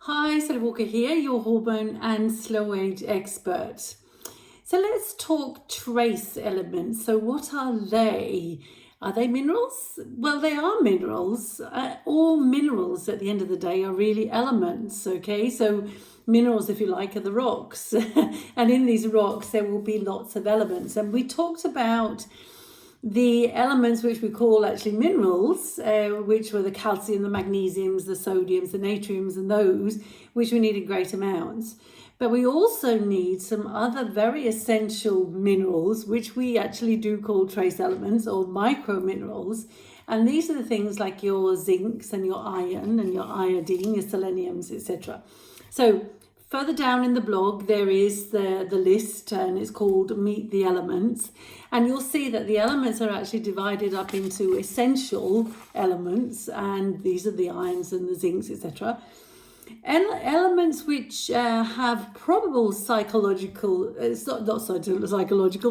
Hi, Sally Walker here, your hormone and slow age expert. So let's talk trace elements. So what are they? Are they minerals? Well, they are minerals. All minerals at the end of the day are really elements, okay? So minerals, if you like, are the rocks. And in these rocks, there will be lots of elements. And we talked about the elements which we call actually minerals, which were the calcium, the magnesiums, the sodiums, the natriums, and those which we need in great amounts. But we also need some other very essential minerals, which we actually do call trace elements or micro minerals. And these are the things like your zincs and your iron and your iodine, your seleniums, etc. So further down in the blog, there is the list, and it's called Meet the Elements. And you'll see that the elements are actually divided up into essential elements, and these are the irons and the zincs, etc. Elements which have probable psychological,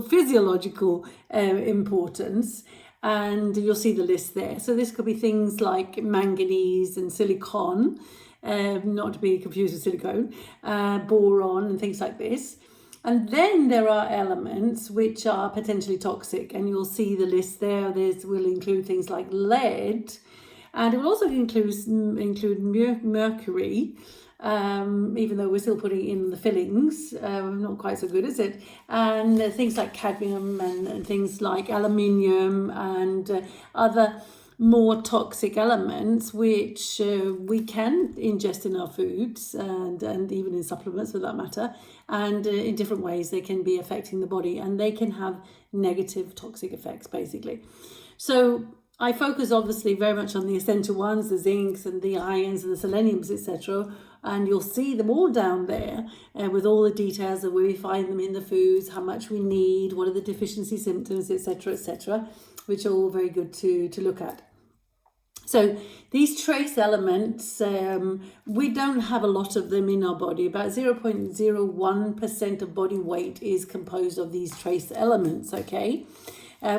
physiological importance. And you'll see the list there. So this could be things like manganese and silicon, not to be confused with silicone, boron and things like this. And then there are elements which are potentially toxic, and you'll see the list there. Will include things like lead, and it will also include mercury, even though we're still putting in the fillings, not quite so good, is it? And things like cadmium and things like aluminium and other more toxic elements which we can ingest in our foods and even in supplements for that matter, and in different ways they can be affecting the body, and they can have negative toxic effects basically. So I focus obviously very much on the essential ones, the zincs and the irons and the seleniums, etc. And you'll see them all down there with all the details of where we find them in the foods, how much we need, what are the deficiency symptoms, etc., which are all very good to look at. So these trace elements, we don't have a lot of them in our body. About 0.01% of body weight is composed of these trace elements, okay?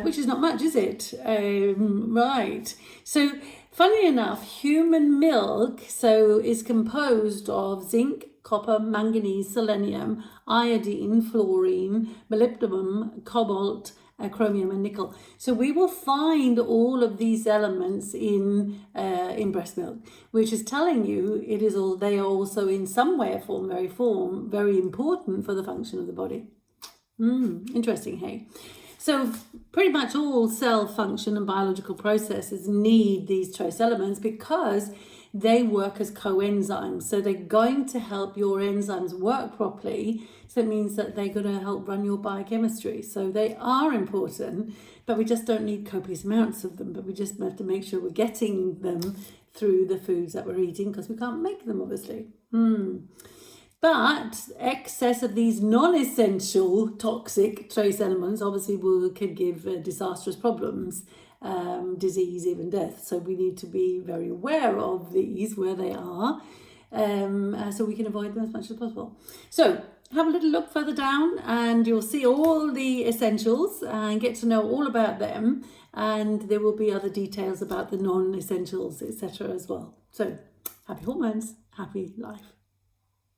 Which is not much, is it? Right. So funnily enough, human milk is composed of zinc, copper, manganese, selenium, iodine, fluorine, molybdenum, cobalt, chromium and nickel. So we will find all of these elements in breast milk, which is telling you they are also in some way or form very important for the function of the body. Interesting, hey? So pretty much all cell function and biological processes need these trace elements because they work as coenzymes. So they're going to help your enzymes work properly. So it means that they're going to help run your biochemistry. So they are important, but we just don't need copious amounts of them. But we just have to make sure we're getting them through the foods that we're eating, because we can't make them, obviously. But excess of these non-essential toxic trace elements obviously can give disastrous problems, disease, even death. So we need to be very aware of these, where they are, so we can avoid them as much as possible. So have a little look further down and you'll see all the essentials and get to know all about them. And there will be other details about the non-essentials, etc. as well. So happy hormones, happy life.